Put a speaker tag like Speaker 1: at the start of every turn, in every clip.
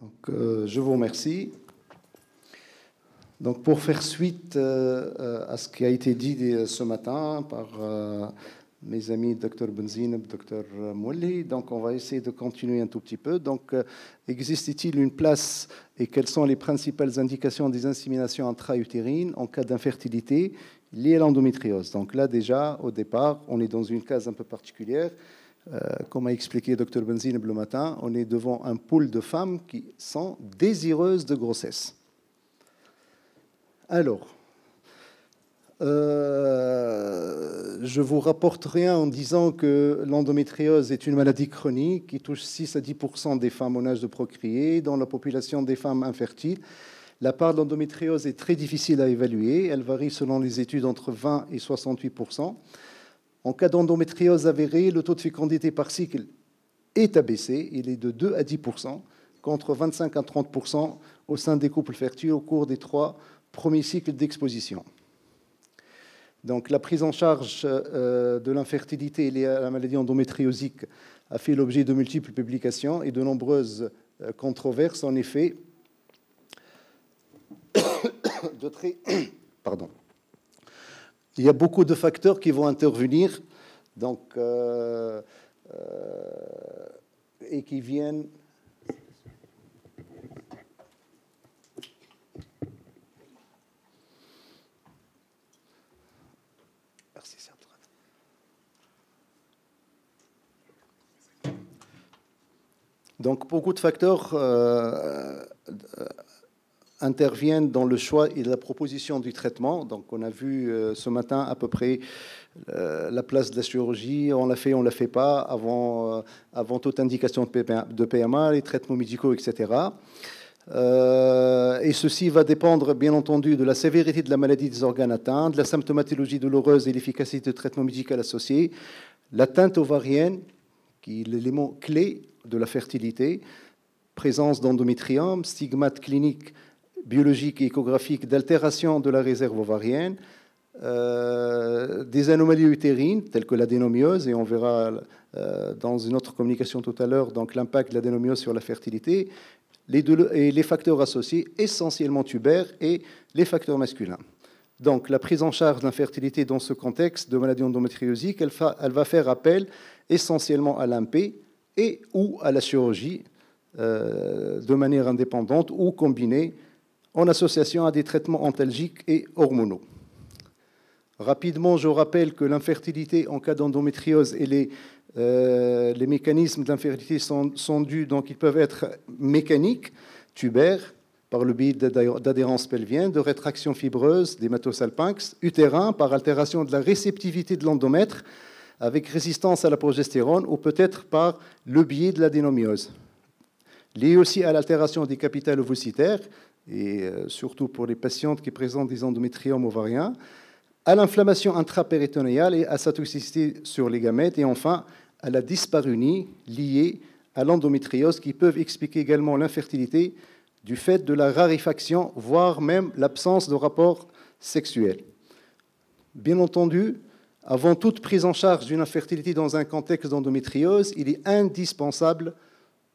Speaker 1: Je vous remercie. Donc, pour faire suite à ce qui a été dit ce matin par mes amis Dr Benzineb, Dr Mouali, donc on va essayer de continuer un tout petit peu. Donc, existe-t-il une place et quelles sont les principales indications des inséminations intra-utérines en cas d'infertilité liée à l'endométriose? Donc là, déjà, au départ, on est dans une case un peu particulière. Comme a expliqué Dr Benzineb le matin, on est devant un pool de femmes qui sont désireuses de grossesse. Alors, je vous rapporte rien en disant que l'endométriose est une maladie chronique qui touche 6 à 10% des femmes en âge de procréer. Dans la population des femmes infertiles, la part de l'endométriose est très difficile à évaluer. Elle varie selon les études entre 20 et 68%. En cas d'endométriose avérée, le taux de fécondité par cycle est abaissé. Il est de 2 à 10%, contre 25 à 30% au sein des couples fertiles au cours des 3 premiers cycles d'exposition. Donc, la prise en charge de l'infertilité liée à la maladie endométriosique a fait l'objet de multiples publications et de nombreuses controverses. En effet, il y a beaucoup de facteurs qui vont intervenir donc, et qui viennent... Donc, beaucoup de facteurs interviennent dans le choix et la proposition du traitement. Donc, on a vu ce matin à peu près la place de la chirurgie. On l'a fait, on ne l'a fait pas, avant toute indication de PMA, les traitements médicaux, etc. Et ceci va dépendre, bien entendu, de la sévérité de la maladie des organes atteints, de la symptomatologie douloureuse et l'efficacité du traitement médical associé, l'atteinte ovarienne, qui est l'élément clé de la fertilité, présence d'endométrium, stigmate clinique, biologique et échographique d'altération de la réserve ovarienne, des anomalies utérines telles que l'adénomiose, et on verra dans une autre communication tout à l'heure donc l'impact de l'adénomiose sur la fertilité, et les facteurs associés, essentiellement tubaires, et les facteurs masculins. Donc, la prise en charge de l'infertilité dans ce contexte de maladie endométriosique, elle va faire appel essentiellement à l'IMP et ou à la chirurgie de manière indépendante ou combinée en association à des traitements antalgiques et hormonaux. Rapidement, je rappelle que l'infertilité en cas d'endométriose et les mécanismes d'infertilité sont dus, donc ils peuvent être mécaniques, tubaires, par le biais d'adhérence pelvienne, de rétraction fibreuse, d'hématosalpinx, utérin, par altération de la réceptivité de l'endomètre, avec résistance à la progestérone, ou peut-être par le biais de l'adénomiose. Lié aussi à l'altération des capitales ovocytaires, et surtout pour les patientes qui présentent des endométriomes ovariens, à l'inflammation intrapéritonéale et à sa toxicité sur les gamètes, et enfin à la dysparunie liée à l'endométriose, qui peuvent expliquer également l'infertilité du fait de la raréfaction, voire même l'absence de rapport sexuel. Bien entendu, avant toute prise en charge d'une infertilité dans un contexte d'endométriose, il est indispensable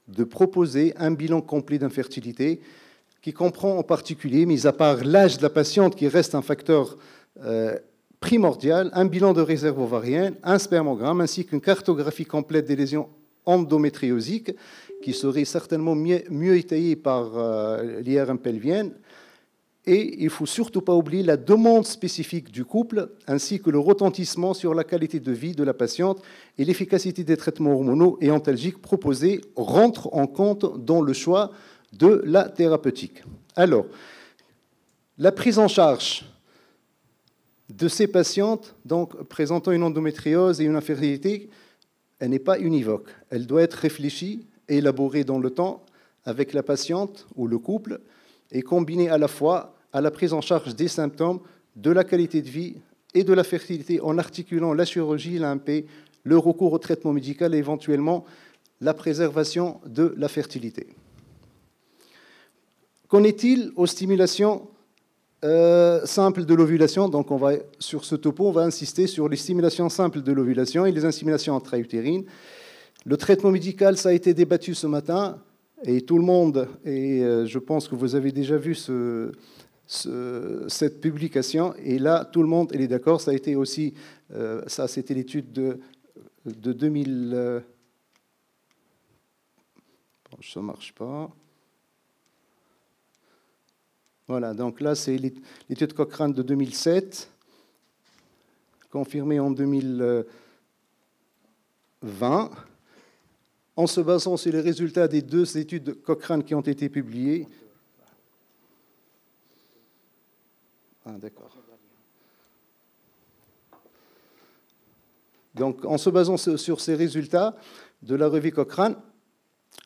Speaker 1: de proposer un bilan complet d'infertilité qui comprend en particulier, mis à part l'âge de la patiente qui reste un facteur primordial, un bilan de réserve ovarienne, un spermogramme ainsi qu'une cartographie complète des lésions endométriosiques qui serait certainement mieux étayée par l'IRM pelvienne. Et il ne faut surtout pas oublier la demande spécifique du couple, ainsi que le retentissement sur la qualité de vie de la patiente et l'efficacité des traitements hormonaux et antalgiques proposés rentrent en compte dans le choix de la thérapeutique. Alors, la prise en charge de ces patientes donc, présentant une endométriose et une infertilité, elle n'est pas univoque. Elle doit être réfléchie et élaborée dans le temps avec la patiente ou le couple et combinée à la fois à la prise en charge des symptômes, de la qualité de vie et de la fertilité en articulant la chirurgie, l'IMP, le recours au traitement médical et éventuellement la préservation de la fertilité. Qu'en est-il aux stimulations simples de l'ovulation? Donc sur ce topo, on va insister sur les stimulations simples de l'ovulation et les inséminations intra-utérines. Le traitement médical, ça a été débattu ce matin. Et tout le monde, et je pense que vous avez déjà vu cette publication, et là, tout le monde est d'accord. Ça a été aussi, ça c'était l'étude de 2000. Bon, ça ne marche pas. Voilà, donc là, c'est l'étude Cochrane de 2007, confirmée en 2020, en se basant sur les résultats des 2 études Cochrane qui ont été publiées. Ah, d'accord. Donc, en se basant sur ces résultats de la revue Cochrane,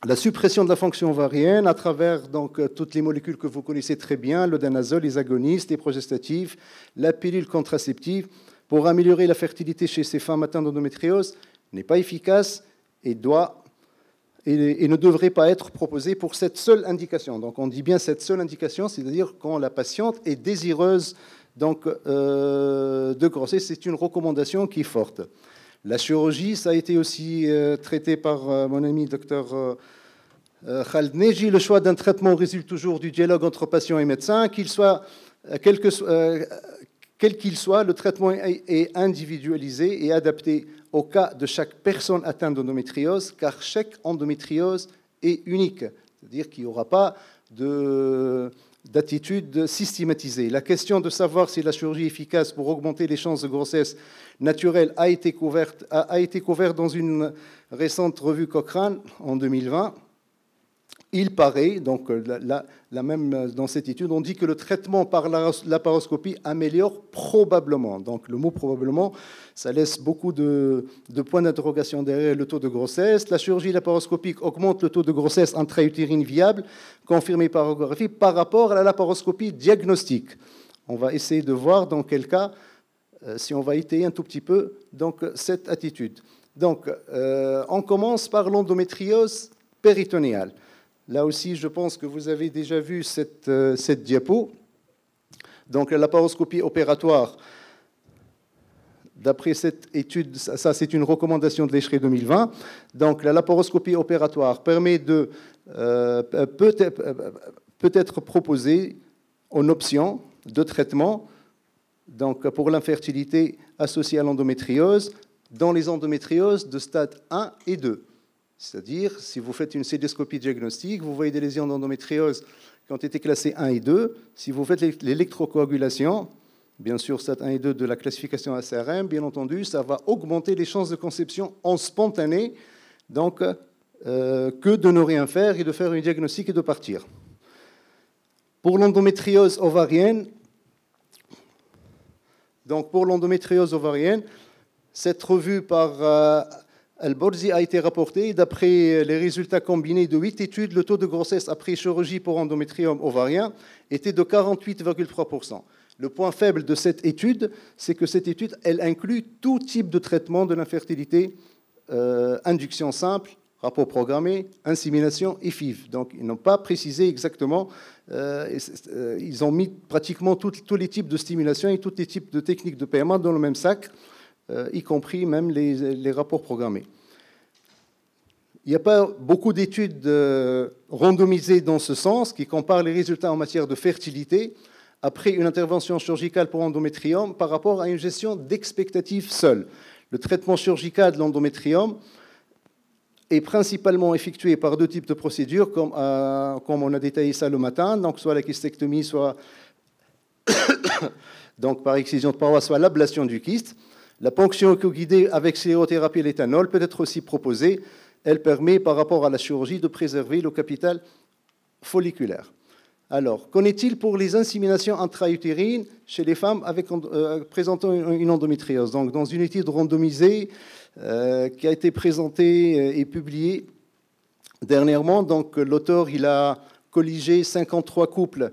Speaker 1: la suppression de la fonction ovarienne à travers donc, toutes les molécules que vous connaissez très bien, le danazole, les agonistes, les progestatifs, la pilule contraceptive, pour améliorer la fertilité chez ces femmes atteintes d'endométriose, n'est pas efficace et ne devrait pas être proposée pour cette seule indication. Donc on dit bien cette seule indication, c'est-à-dire quand la patiente est désireuse donc, de grossesse. C'est une recommandation qui est forte. La chirurgie, ça a été aussi traité par mon ami docteur Khaled Neji. Le choix d'un traitement résulte toujours du dialogue entre patient et médecin. Quel qu'il soit, le traitement est individualisé et adapté au cas de chaque personne atteinte d'endométriose, car chaque endométriose est unique. C'est-à-dire qu'il n'y aura pas d'attitude systématisée. La question de savoir si la chirurgie efficace pour augmenter les chances de grossesse naturelle a été couverte dans une récente revue Cochrane en 2020. Il paraît, donc la même dans cette étude, on dit que le traitement par laparoscopie améliore probablement. Donc le mot probablement, ça laisse beaucoup de points d'interrogation derrière le taux de grossesse. La chirurgie laparoscopique augmente le taux de grossesse intra-utérine viable, confirmé par échographie, par rapport à la laparoscopie diagnostique. On va essayer de voir dans quel cas, si on va étayer un tout petit peu donc, cette attitude. Donc on commence par l'endométriose péritonéale. Là aussi, je pense que vous avez déjà vu cette diapo. Donc, la laparoscopie opératoire, d'après cette étude, ça c'est une recommandation de l'ECHRE 2020. Donc, la laparoscopie opératoire permet de peut être proposée en option de traitement donc, pour l'infertilité associée à l'endométriose dans les endométrioses de stade 1 et 2. C'est-à-dire, si vous faites une célioscopie diagnostique, vous voyez des lésions d'endométriose qui ont été classées 1 et 2. Si vous faites l'électrocoagulation, bien sûr, stade 1 et 2 de la classification ACRM, bien entendu, ça va augmenter les chances de conception en spontané, donc que de ne rien faire et de faire un diagnostic et de partir. Pour l'endométriose ovarienne, cette revue par Al-Borzi a été rapporté. D'après les résultats combinés de 8 études, le taux de grossesse après chirurgie pour endométriome ovarien était de 48,3%. Le point faible de cette étude, c'est que cette étude, elle inclut tout type de traitement de l'infertilité, induction simple, rapport programmé, insémination et FIV. Donc, ils n'ont pas précisé exactement, ils ont mis pratiquement tous les types de stimulation et tous les types de techniques de PMA dans le même sac, y compris même les rapports programmés. Il n'y a pas beaucoup d'études randomisées dans ce sens qui comparent les résultats en matière de fertilité après une intervention chirurgicale pour endométriome par rapport à une gestion d'expectative seule. Le traitement chirurgical de l'endométriome est principalement effectué par 2 types de procédures, comme on a détaillé ça le matin, donc soit la kystectomie, soit donc par excision de paroi, soit l'ablation du kyste. La ponction écho-guidée avec sclérothérapie et l'éthanol peut être aussi proposée. Elle permet, par rapport à la chirurgie, de préserver le capital folliculaire. Alors, qu'en est-il pour les inséminations intra-utérines chez les femmes présentant une endométriose? Donc, dans une étude randomisée qui a été présentée et publiée dernièrement, donc l'auteur il a colligé 53 couples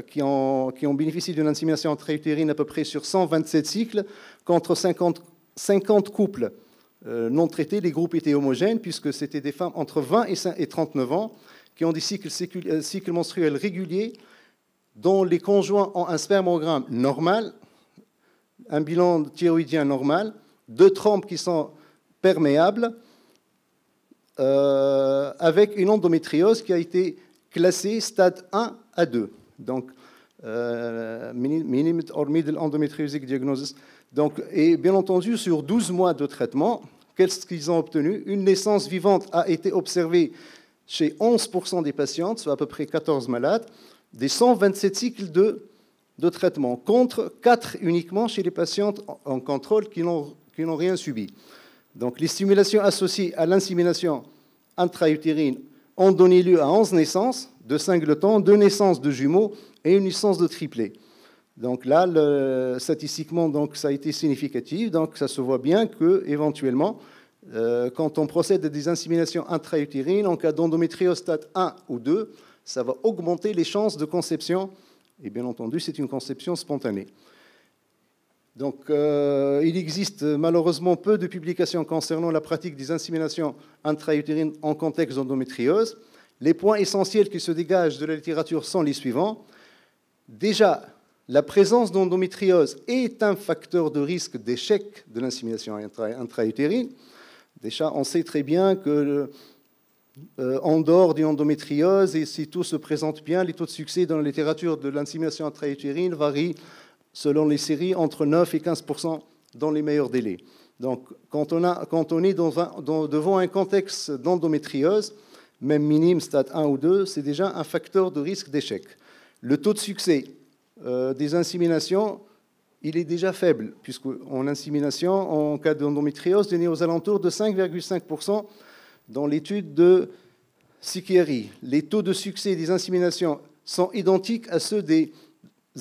Speaker 1: qui ont bénéficié d'une insémination intra-utérine à peu près sur 127 cycles, contre 50 couples non traités. Les groupes étaient homogènes puisque c'était des femmes entre 20 et 39 ans qui ont des cycles menstruels réguliers, dont les conjoints ont un spermogramme normal, un bilan thyroïdien normal, 2 trompes qui sont perméables, avec une endométriose qui a été classée stade 1 à 2. Donc, minimum or middle endometriosic diagnosis. Donc, et bien entendu, sur 12 mois de traitement, qu'est-ce qu'ils ont obtenu? Une naissance vivante a été observée chez 11% des patientes, soit à peu près 14 malades, des 127 cycles de traitement, contre 4 uniquement chez les patientes en contrôle qui n'ont rien subi. Donc, les stimulations associées à l'insémination intra-utérine ont donné lieu à 11 naissances de singletons, 2 naissances de jumeaux et une naissance de triplés. Donc là, statistiquement, donc, ça a été significatif. Donc ça se voit bien qu'éventuellement, quand on procède à des inséminations intra-utérines, en cas d'endométriose stade 1 ou 2, ça va augmenter les chances de conception. Et bien entendu, c'est une conception spontanée. Donc, il existe malheureusement peu de publications concernant la pratique des inséminations intra-utérines en contexte d'endométriose. Les points essentiels qui se dégagent de la littérature sont les suivants. Déjà, la présence d'endométriose est un facteur de risque d'échec de l'insémination intra-utérine. Déjà, on sait très bien que en dehors d'une endométriose, et si tout se présente bien, les taux de succès dans la littérature de l'insémination intra-utérine varient selon les séries entre 9 et 15% dans les meilleurs délais. Donc, quand on est devant un contexte d'endométriose, même minime, stade 1 ou 2, c'est déjà un facteur de risque d'échec. Le taux de succès des inséminations, il est déjà faible, puisqu'en insémination, en cas d'endométriose, il est aux alentours de 5,5% dans l'étude de Sikieri. Les taux de succès des inséminations sont identiques à ceux des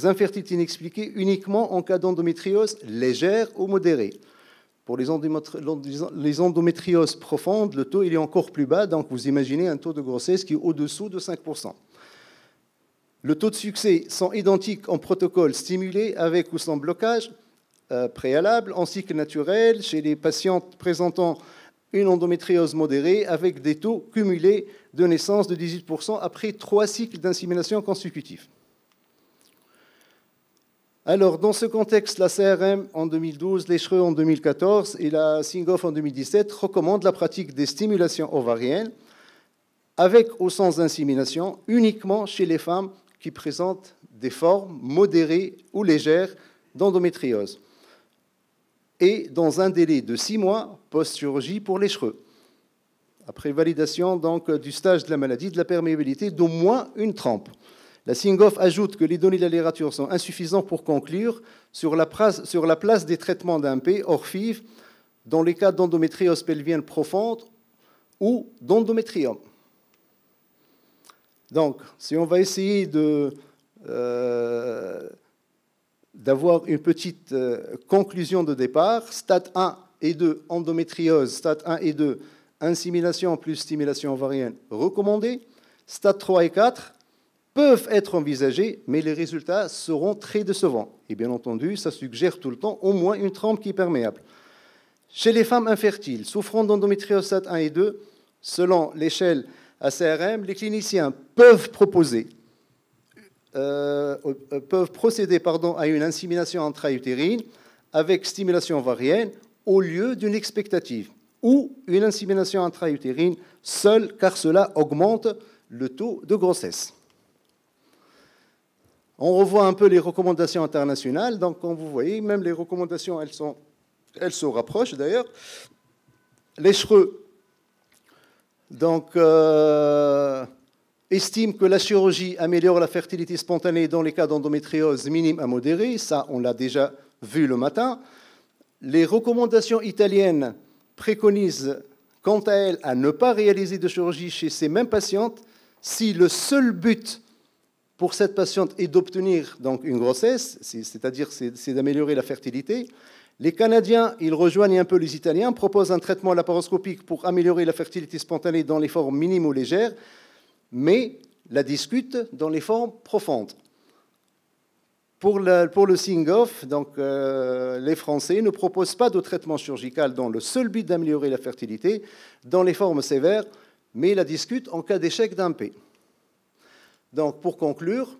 Speaker 1: infertilités inexpliquées uniquement en cas d'endométriose légère ou modérée. Pour les endométrioses profondes, le taux il est encore plus bas, donc vous imaginez un taux de grossesse qui est au-dessous de 5%. Le taux de succès sont identiques en protocole stimulé avec ou sans blocage préalable, en cycle naturel, chez les patientes présentant une endométriose modérée, avec des taux cumulés de naissance de 18% après 3 cycles d'insémination consécutifs. Alors, dans ce contexte, la CRM en 2012, l'ECHRE en 2014 et la SINGOF en 2017 recommandent la pratique des stimulations ovariennes avec ou sans insémination uniquement chez les femmes qui présentent des formes modérées ou légères d'endométriose et dans un délai de 6 mois post-chirurgie pour l'ECHRE, après validation donc, du stage de la maladie, de la perméabilité d'au moins une trempe. La SINGOF ajoute que les données de la littérature sont insuffisantes pour conclure sur la place des traitements d'AMP hors FIV dans les cas d'endométriose pelvienne profonde ou d'endométrium. Donc, si on va essayer d'avoir une petite conclusion de départ, stade 1 et 2, endométriose, stade 1 et 2, insémination plus stimulation ovarienne recommandée, stade 3 et 4, peuvent être envisagés, mais les résultats seront très décevants. Et bien entendu, ça suggère tout le temps au moins une trempe qui est perméable. Chez les femmes infertiles souffrant d'endométriose stade 1 et 2, selon l'échelle ACRM, les cliniciens peuvent procéder à une insémination intra-utérine avec stimulation ovarienne au lieu d'une expectative ou une insémination intra-utérine seule, car cela augmente le taux de grossesse. On revoit un peu les recommandations internationales. Donc, comme vous voyez, même les recommandations, elles se rapprochent d'ailleurs. L'ECHRE estime que la chirurgie améliore la fertilité spontanée dans les cas d'endométriose minime à modérée. Ça, on l'a déjà vu le matin. Les recommandations italiennes préconisent, quant à elles, à ne pas réaliser de chirurgie chez ces mêmes patientes si le seul but pour cette patiente est d'obtenir donc une grossesse, c'est-à-dire c'est d'améliorer la fertilité. Les Canadiens, ils rejoignent un peu les Italiens, proposent un traitement laparoscopique pour améliorer la fertilité spontanée dans les formes minimes ou légères, mais la discutent dans les formes profondes. Pour le SINGOF, donc, les Français ne proposent pas de traitement chirurgical dans le seul but d'améliorer la fertilité dans les formes sévères, mais la discutent en cas d'échec d'AMP. Donc, pour conclure,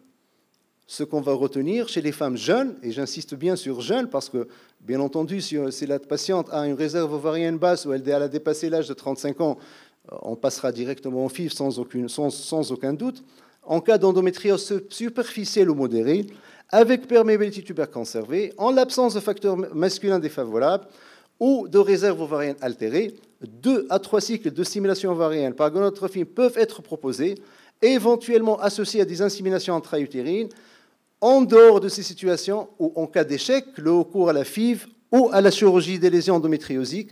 Speaker 1: ce qu'on va retenir chez les femmes jeunes, et j'insiste bien sur jeunes, parce que, bien entendu, si la patiente a une réserve ovarienne basse ou elle a dépassé l'âge de 35 ans, on passera directement au FIV sans aucun doute. En cas d'endométriose superficielle ou modérée, avec perméabilité tubaire conservée, en l'absence de facteurs masculins défavorables ou de réserve ovarienne altérée, 2 à 3 cycles de stimulation ovarienne par gonadotrophine peuvent être proposés, éventuellement associés à des inséminations intra-utérines. En dehors de ces situations, ou en cas d'échec, le recours à la FIV ou à la chirurgie des lésions endométriosiques,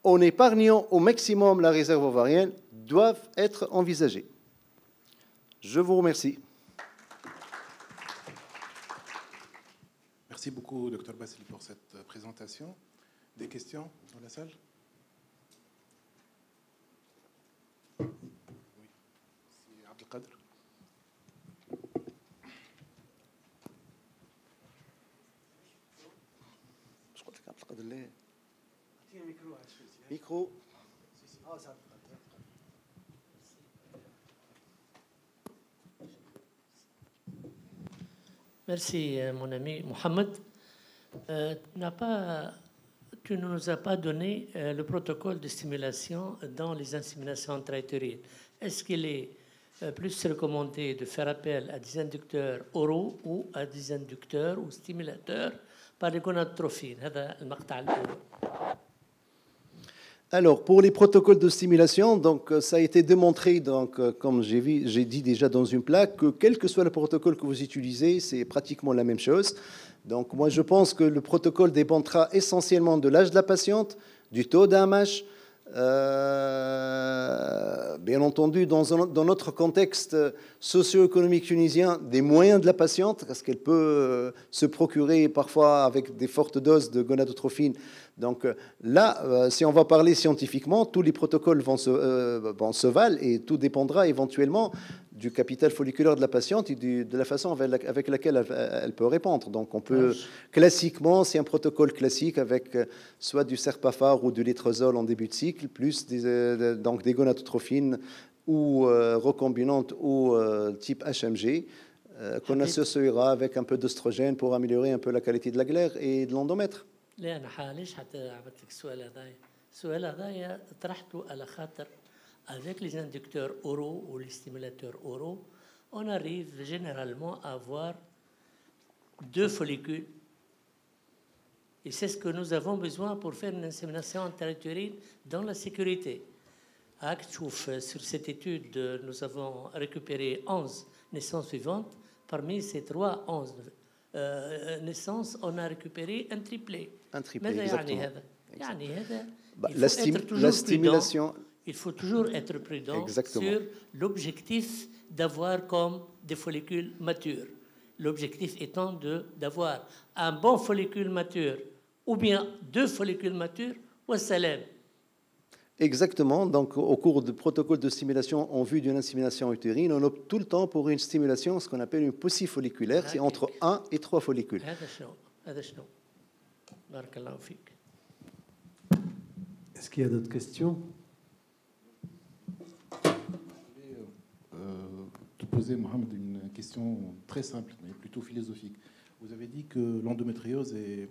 Speaker 1: en épargnant au maximum la réserve ovarienne, doivent être envisagés. Je vous remercie.
Speaker 2: Merci beaucoup, Dr Bassili, pour cette présentation. Des questions dans la salle? Oui, c'est Abdelkader.
Speaker 1: Je crois que c'est Abdelkader. Micro.
Speaker 3: Merci, mon ami Mohamed. Tu ne nous as pas donné le protocole de stimulation dans les inséminations intra-utérines. Est-ce qu'il est plus recommandé de faire appel à des inducteurs oraux ou à des inducteurs ou stimulateurs par les gonadotrophines? هذا المقطع الأول.
Speaker 1: Alors, pour les protocoles de stimulation, donc, ça a été démontré, donc, comme j'ai dit déjà dans une plaque, que quel que soit le protocole que vous utilisez, c'est pratiquement la même chose. Donc, moi, je pense que le protocole dépendra essentiellement de l'âge de la patiente, du taux d'AMH, bien entendu, dans notre contexte socio-économique tunisien, des moyens de la patiente, parce qu'elle peut se procurer parfois avec des fortes doses de gonadotrophine. Donc là, si on va parler scientifiquement, tous les protocoles vont se valent et tout dépendra éventuellement du capital folliculaire de la patiente et de la façon avec laquelle elle peut répondre. Donc on peut, classiquement, c'est un protocole classique avec soit du serpafar ou du létrozole en début de cycle, plus donc des gonadotrophines ou recombinantes ou type HMG, qu'on associera avec un peu d'oestrogène pour améliorer un peu la qualité de la glaire et de l'endomètre.
Speaker 3: لا أنا ليش حتى عملت لك السؤال هذايا؟ السؤال هذايا طرحته على خاطر avec les inducteurs oraux ou les stimulateurs oraux, on arrive généralement à avoir 2 follicules. Et c'est ce que nous avons besoin pour faire une insémination intra-utérine dans la sécurité. Sur cette étude, nous avons récupéré 11 naissances vivantes. Parmi ces 11 naissances, on a récupéré un triplé.
Speaker 1: Un triplé, exactement.
Speaker 3: La stimulation... Il faut toujours être prudent sur l'objectif d'avoir comme des follicules matures. L'objectif étant d'avoir un bon follicule mature ou bien 2 follicules matures ou un salam.
Speaker 1: Exactement. Donc, au cours du protocole de stimulation en vue d'une insémination utérine, on opte tout le temps pour une stimulation, ce qu'on appelle une paucifolliculaire. C'est entre 1 et 3 follicules.
Speaker 4: Est-ce qu'il y a d'autres questions?
Speaker 2: Te poser, Mohamed, une question très simple, mais plutôt philosophique. Vous avez dit que l'endométriose est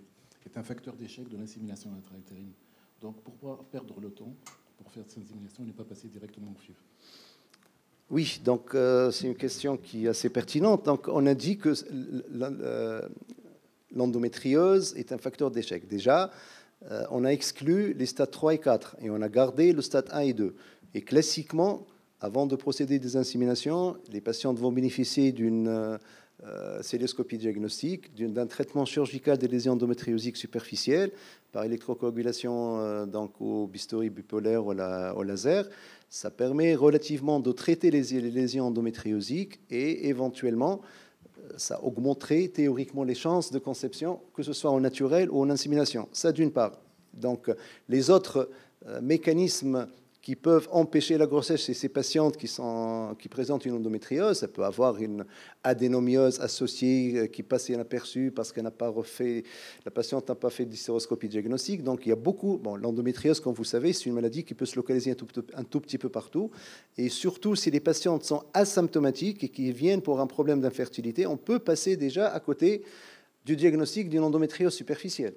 Speaker 2: un facteur d'échec de l'insémination intra-utérine. Donc, pourquoi perdre le temps pour faire cette insémination et ne pas passer directement au FIV?
Speaker 1: Oui, donc c'est une question qui est assez pertinente. Donc, on a dit que l'endométriose est un facteur d'échec. Déjà, on a exclu les stades 3 et 4 et on a gardé le stade 1 et 2. Et classiquement, avant de procéder à des inséminations, les patientes vont bénéficier d'une célioscopie diagnostique, d'un traitement chirurgical des lésions endométriosiques superficielles par électrocoagulation donc au bistouri bipolaire ou au laser. Ça permet relativement de traiter les lésions endométriosiques et éventuellement, ça augmenterait théoriquement les chances de conception, que ce soit en naturel ou en insémination. Ça d'une part. Donc les autres mécanismes qui peuvent empêcher la grossesse chez ces patientes qui présentent une endométriose. Ça peut avoir une adénomiose associée qui passe inaperçue parce qu'elle n'a pas refait, la patiente n'a pas fait d'hystéroscopie diagnostique. Donc il y a beaucoup. Bon, l'endométriose, comme vous savez, c'est une maladie qui peut se localiser un tout petit peu partout. Et surtout, si les patientes sont asymptomatiques et qui viennent pour un problème d'infertilité, on peut passer déjà à côté du diagnostic d'une endométriose superficielle.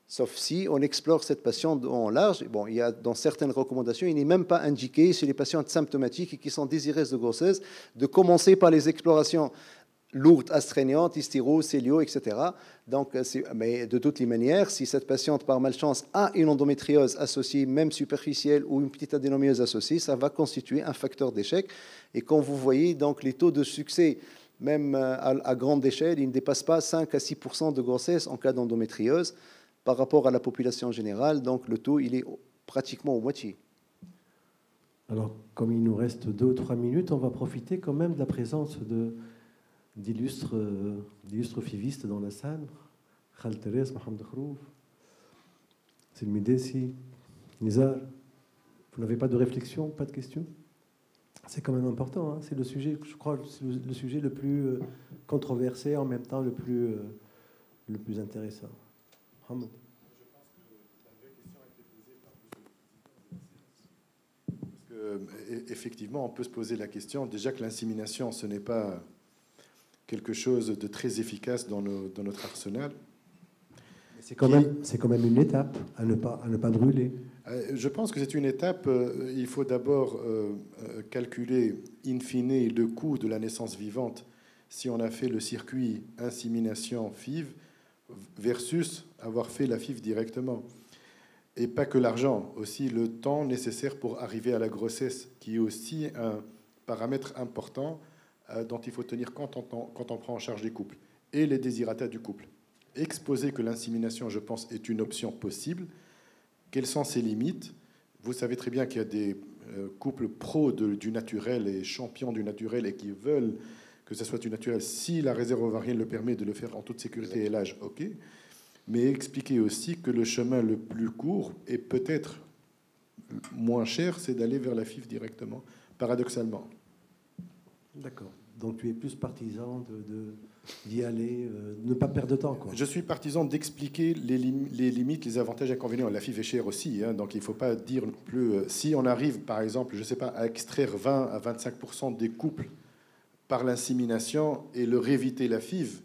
Speaker 1: sauf si on explore cette patiente en large. Bon, il y a dans certaines recommandations, il n'est même pas indiqué chez les patientes symptomatiques et qui sont désireuses de grossesse de commencer par les explorations lourdes, astreignantes, hystéro, célio, etc. Donc, mais de toutes les manières, si cette patiente, par malchance, a une endométriose associée, même superficielle, ou une petite adénomyose associée, ça va constituer un facteur d'échec. Et quand vous voyez donc les taux de succès, même à grande échelle, ils ne dépassent pas 5 à 6% de grossesse en cas d'endométriose par rapport à la population générale. Donc, le taux, il est pratiquement au moitié.
Speaker 4: Alors, comme il nous reste 2 ou 3 minutes, on va profiter quand même de la présence d'illustres fivistes dans la salle. Khal Thérèse, Mohamed Khrouf, Selmi Dessi, Nizar. Vous n'avez pas de réflexion, pas de questions? C'est quand même important. Hein. C'est le sujet, je crois, le sujet le plus controversé, en même temps le plus intéressant. Mohamed.
Speaker 2: Effectivement, on peut se poser la question, déjà que l'insémination, ce n'est pas quelque chose de très efficace dans notre arsenal.
Speaker 4: C'est quand même une étape à ne pas brûler.
Speaker 2: Je pense que c'est une étape. Il faut d'abord calculer in fine le coût de la naissance vivante si on a fait le circuit insémination FIV versus avoir fait la FIV directement. Et pas que l'argent, aussi le temps nécessaire pour arriver à la grossesse, qui est aussi un paramètre important dont il faut tenir compte quand on prend en charge les couples, et les désirata du couple. Exposer que l'insémination, je pense, est une option possible. Quelles sont ses limites? Vous savez très bien qu'il y a des couples pros du naturel et champions du naturel et qui veulent que ce soit du naturel. Si la réserve ovarienne le permet de le faire en toute sécurité et l'âge, ok. Mais expliquer aussi que le chemin le plus court et peut-être moins cher, c'est d'aller vers la FIV directement, paradoxalement.
Speaker 4: D'accord. Donc tu es plus partisan d'y aller, ne pas perdre de temps, quoi.
Speaker 2: Je suis partisan d'expliquer les limites, les avantages et inconvénients. La FIV est chère aussi, hein, donc il ne faut pas dire plus... si on arrive, par exemple, je ne sais pas, à extraire 20 à 25% des couples par l'insémination et leur éviter la FIV,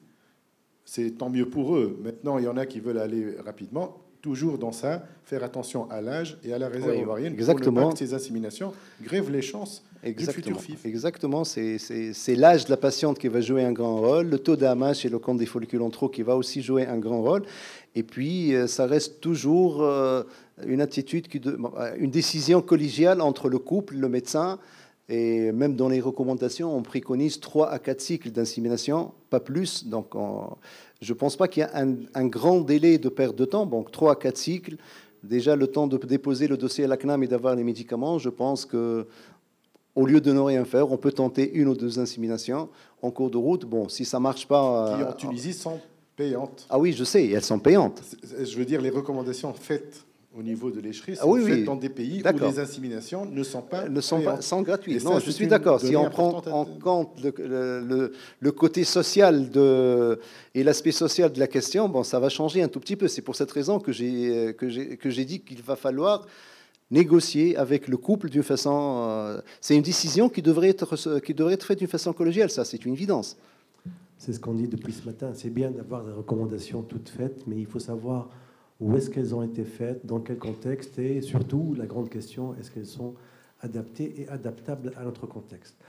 Speaker 2: c'est tant mieux pour eux. Maintenant, il y en a qui veulent aller rapidement. Toujours dans ça, faire attention à l'âge et à la réserve ovarienne.
Speaker 1: Exactement.
Speaker 2: Pour ne pas que ces inséminations grèvent les chances d'une future FIV.
Speaker 1: Exactement. C'est l'âge de la patiente qui va jouer un grand rôle, le taux d'AMH et le compte des follicules en trop qui va aussi jouer un grand rôle. Et puis, ça reste toujours une attitude, une décision collégiale entre le couple, le médecin. Et même dans les recommandations, on préconise 3 à 4 cycles d'insémination, pas plus. Donc, je ne pense pas qu'il y a un grand délai de perte de temps. Donc, 3 à 4 cycles, déjà le temps de déposer le dossier à la CNAM et d'avoir les médicaments. Je pense que, au lieu de ne rien faire, on peut tenter 1 ou 2 inséminations en cours de route. Bon, si ça ne marche pas...
Speaker 2: Qui en Tunisie sont payantes.
Speaker 1: Ah oui, je sais, elles sont payantes.
Speaker 2: Je veux dire, les recommandations faites au niveau de l'écherie, c'est
Speaker 1: oui,
Speaker 2: dans des pays où les inséminations ne sont pas
Speaker 1: gratuites.
Speaker 2: Ça,
Speaker 1: non, je suis d'accord. Si on prend en compte le côté social et l'aspect social de la question, bon, ça va changer un tout petit peu. C'est pour cette raison que j'ai dit qu'il va falloir négocier avec le couple d'une façon... c'est une décision qui devrait être faite d'une façon collégiale, ça, c'est une évidence.
Speaker 4: C'est ce qu'on dit depuis ce matin. C'est bien d'avoir des recommandations toutes faites, mais il faut savoir où est-ce qu'elles ont été faites, dans quel contexte, et surtout, la grande question, est-ce qu'elles sont adaptées et adaptables à notre contexte.